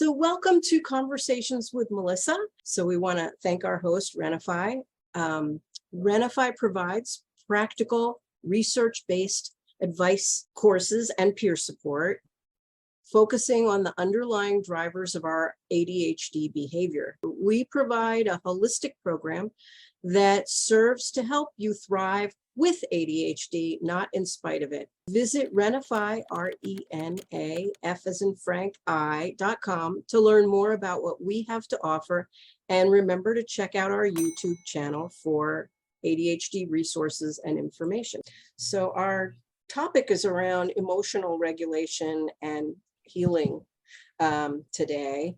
So welcome to Conversations with Melissa. So we want to thank our host, RenaFi. RenaFi provides practical, research-based advice courses and peer support, focusing on the underlying drivers of our ADHD behavior. We provide a holistic program that serves to help you thrive with ADHD, not in spite of it. Visit RenaFi, RenaF as in Frank, I.com to learn more about what we have to offer. And remember to check out our YouTube channel for ADHD resources and information. So our topic is around emotional regulation and healing today.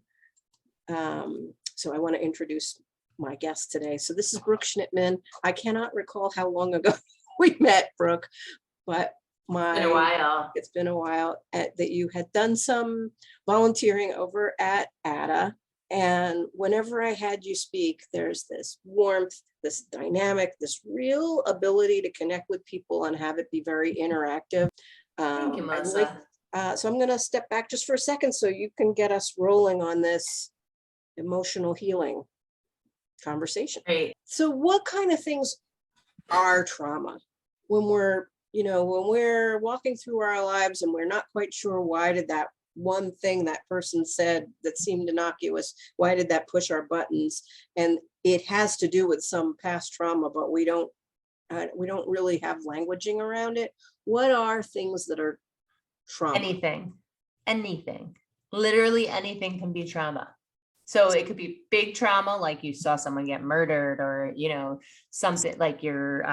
So I want to introduce my guest today. So this is Brooke Schnittman. I cannot recall how long ago we met, Brooke, but it's been a while that you had done some volunteering over at ADA. And whenever I had you speak, there's this warmth, this dynamic, this real ability to connect with people and have it be very interactive. Thank you, Melissa. So I'm going to step back just for a second so you can get us rolling on this emotional healing conversation. Great. So what kind of things are trauma when we're walking through our lives and we're not quite sure why did that one thing that person said that seemed innocuous, why did that push our buttons? And it has to do with some past trauma, but we don't really have languaging around it. What are things that are trauma? Anything, literally anything can be trauma. So it could be big trauma, like you saw someone get murdered, or, something like your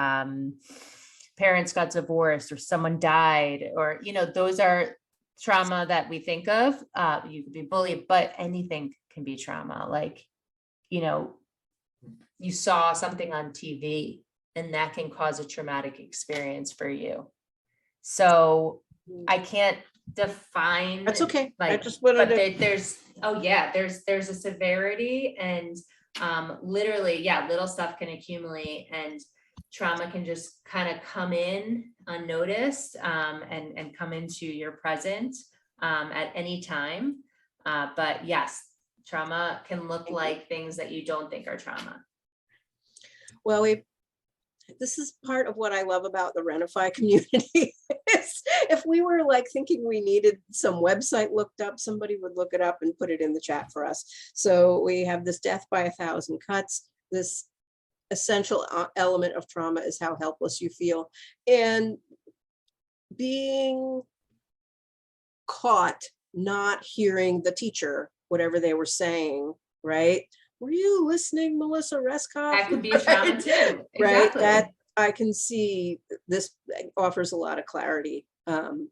parents got divorced or someone died, or, those are trauma that we think of. You could be bullied, but anything can be trauma. Like, you saw something on TV and that can cause a traumatic experience for you. So I can't define. That's okay. Like, I just wanted to... there's a severity, and literally, little stuff can accumulate, and trauma can just kind of come in unnoticed, and come into your present at any time. But yes, trauma can look like things that you don't think are trauma. Well, this is part of what I love about the RenaFi community. If we were like thinking we needed some website looked up, somebody would look it up and put it in the chat for us. So we have this death by 1,000 cuts. This essential element of trauma is how helpless you feel. And being caught not hearing the teacher, whatever they were saying, right? Were you listening, Melissa Reskof? That could be a trauma too. Exactly. Right. That I can see this offers a lot of clarity. And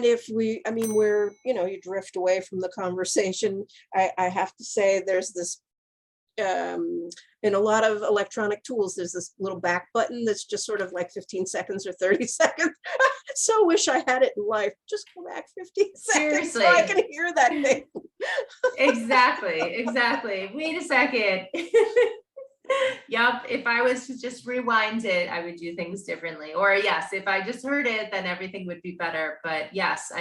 if we're, you drift away from the conversation. I have to say there's this, in a lot of electronic tools, there's this little back button that's just sort of like 15 seconds or 30 seconds. So wish I had it in life. Just go back 15 seconds so I can hear that thing. Exactly. Wait a second. Yep. If I was to just rewind it, I would do things differently. Or yes, if I just heard it, then everything would be better. But yes,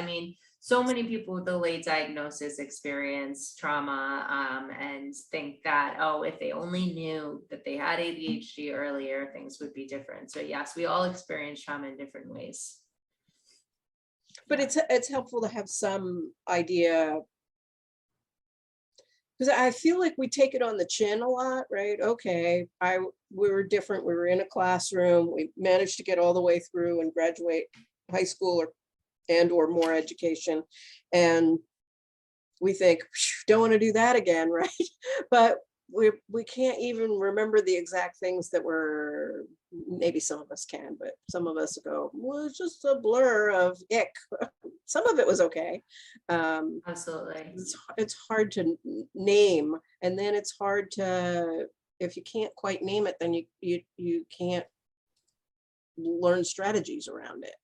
so many people with a late diagnosis experience trauma, and think that, if they only knew that they had ADHD earlier, things would be different. So yes, we all experience trauma in different ways. But it's helpful to have some idea, because I feel like we take it on the chin a lot, right? Okay, we were different. We were in a classroom. We managed to get all the way through and graduate high school or more education. And we think, don't want to do that again, right? But we can't even remember the exact things that were, maybe some of us can, but some of us go, well, it's just a blur of ick. Some of it was okay. Absolutely. It's hard to name. And then it's hard to, if you can't quite name it, then you can't learn strategies around it.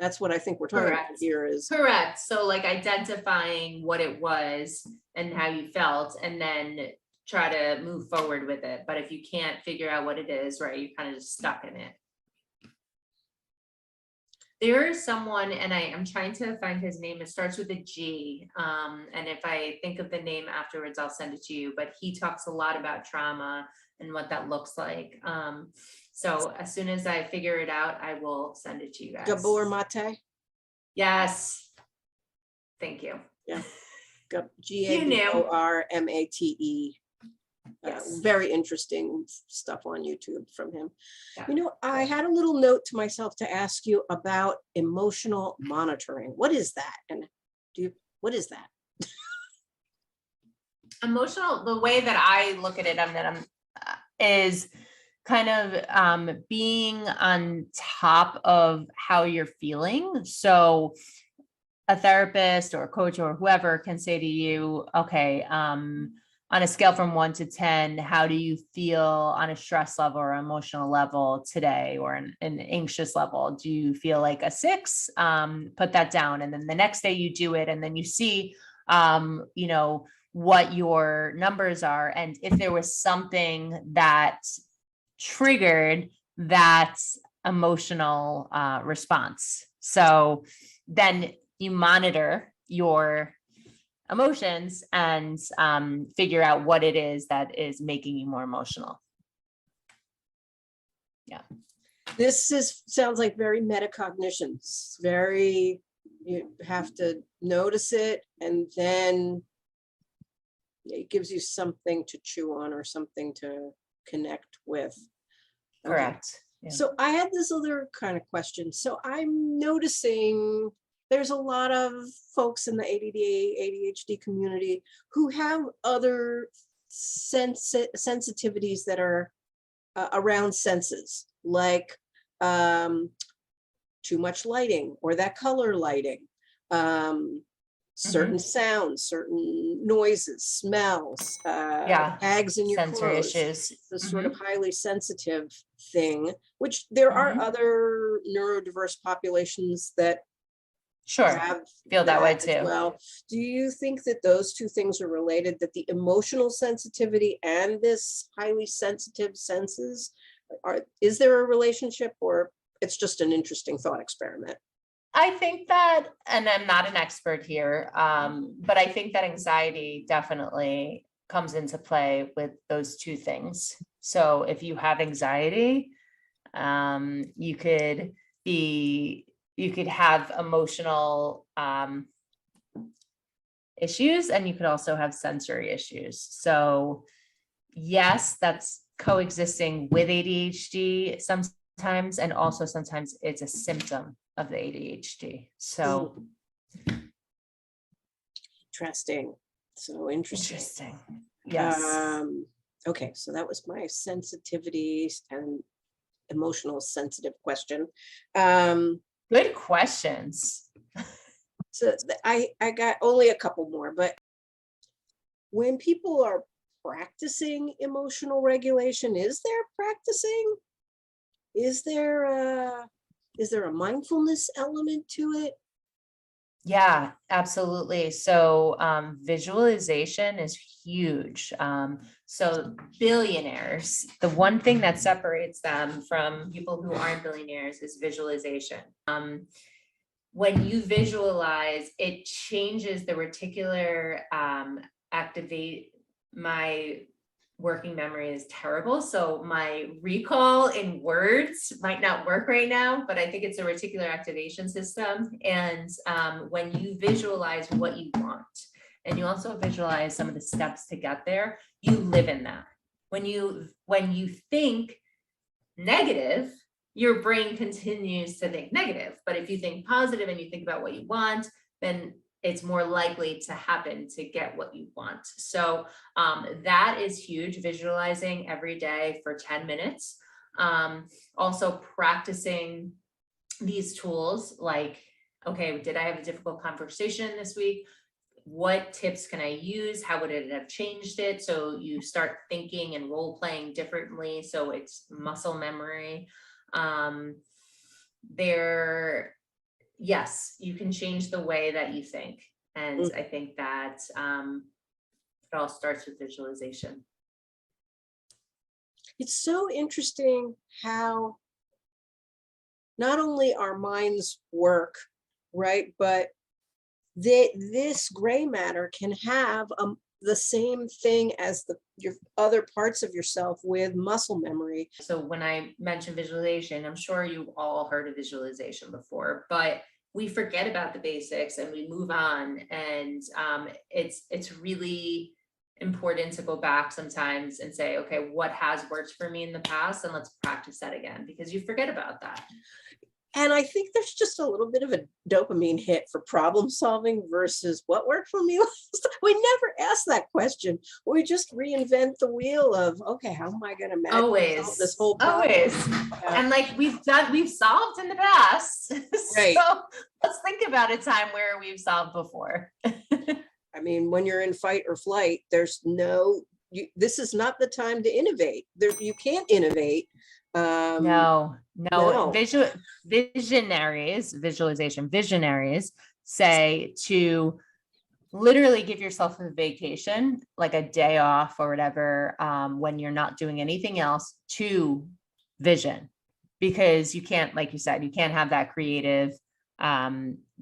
That's what I think we're talking about here is. Correct. So like identifying what it was and how you felt, and then try to move forward with it. But if you can't figure out what it is, right, you're kind of just stuck in it. There is someone, and I'm trying to find his name. It starts with a G. And if I think of the name afterwards, I'll send it to you. But he talks a lot about trauma and what that looks like. So as soon as I figure it out, I will send it to you guys. Gabor Mate. Yes. Thank you. Yeah. You knew. Gabormate. Yes. Very interesting stuff on YouTube from him. Yeah. You know, I had a little note to myself to ask you about emotional monitoring. What is that? And what is that? Emotional, the way that I look at it, is kind of being on top of how you're feeling. So a therapist or a coach or whoever can say to you, okay, on a scale from 1 to 10, how do you feel on a stress level or emotional level today, or an anxious level? Do you feel like a 6? Put that down. And then the next day you do it, and then you see, you know, what your numbers are. And if there was something that triggered that emotional response. So then you monitor your emotions and figure out what it is that is making you more emotional. Yeah. This sounds like very metacognition. It's very, you have to notice it, and then it gives you something to chew on or something to connect with. Okay. Correct. Yeah. So I had this other kind of question. So I'm noticing there's a lot of folks in the ADD, ADHD community who have other sensitivities that are around senses, like too much lighting or that color lighting, certain sounds, certain noises, smells, tags in your sensory clothes, issues. the sort of highly sensitive thing, which there are other neurodiverse populations that feel that way as too. well. Do you think that those two things are related, that the emotional sensitivity and this highly sensitive senses is there a relationship, or it's just an interesting thought experiment? I think that, and I'm not an expert here, but I think that anxiety definitely comes into play with those two things. So if you have anxiety, you could have emotional issues, and you could also have sensory issues. So yes, that's coexisting with ADHD sometimes, and also sometimes it's a symptom of the ADHD. So interesting. So interesting. Yes. Okay, so that was my sensitivities and emotional sensitive question. Good questions. So I got only a couple more, but when people are practicing emotional regulation, is there a mindfulness element to it? Yeah, absolutely. So visualization is huge. So billionaires, the one thing that separates them from people who aren't billionaires is visualization. When you visualize, it changes the reticular activate. My working memory is terrible, so my recall in words might not work right now, but I think it's a reticular activation system. And when you visualize what you want, and you also visualize some of the steps to get there, you live in that. When you think negative, your brain continues to think negative. But if you think positive and you think about what you want, then it's more likely to happen to get what you want. So that is huge, visualizing every day for 10 minutes. Also practicing these tools, like, okay, did I have a difficult conversation this week? What tips can I use? How would it have changed it? So you start thinking and role playing differently. So it's muscle memory. Yes, you can change the way that you think. And I think that it all starts with visualization. It's so interesting how not only our minds work, right, but this gray matter can have the same thing as your other parts of yourself with muscle memory. So when I mention visualization, I'm sure you've all heard of visualization before, but we forget about the basics and we move on. And it's really important to go back sometimes and say, okay, what has worked for me in the past? And let's practice that again, because you forget about that. And I think there's just a little bit of a dopamine hit for problem solving versus what worked for me last time. We never ask that question. We just reinvent the wheel of, okay, how am I going to solve this whole problem? Always. And like we've solved in the past. Right. So let's think about a time where we've solved before. I mean, when you're in fight or flight, there's this is not the time to innovate. You can't innovate. No. Visionaries say to literally give yourself a vacation, like a day off or whatever, when you're not doing anything else, to vision, because you can't, like you said, you can't have that creative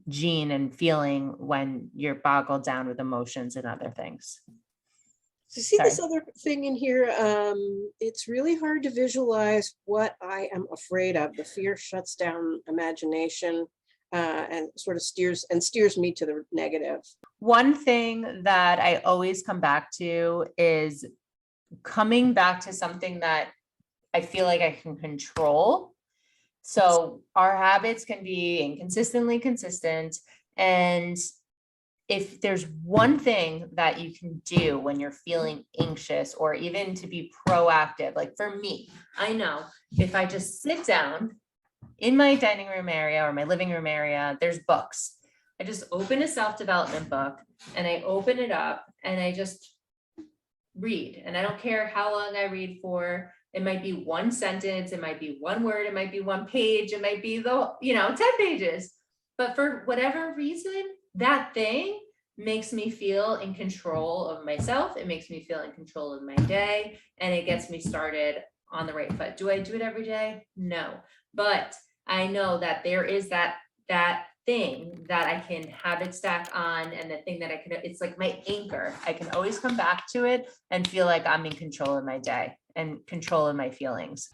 gene and feeling when you're boggled down with emotions and other things. So see this other thing in here, it's really hard to visualize what I am afraid of. The fear shuts down imagination and sort of steers me to the negative. One thing that I always come back to is coming back to something that I feel like I can control. So our habits can be inconsistently consistent. And if there's one thing that you can do when you're feeling anxious, or even to be proactive, like for me, I know if I just sit down in my dining room area or my living room area, there's books. I just open a self-development book and I open it up and I just read. And I don't care how long I read for. It might be one sentence, it might be one word, it might be one page, it might be 10 pages. But for whatever reason, that thing makes me feel in control of myself. It makes me feel in control of my day, and it gets me started on the right foot. Do I do it every day? No, but I know that there is that thing that I can habit stack on, and the thing that it's like my anchor. I can always come back to it and feel like I'm in control of my day and control of my feelings.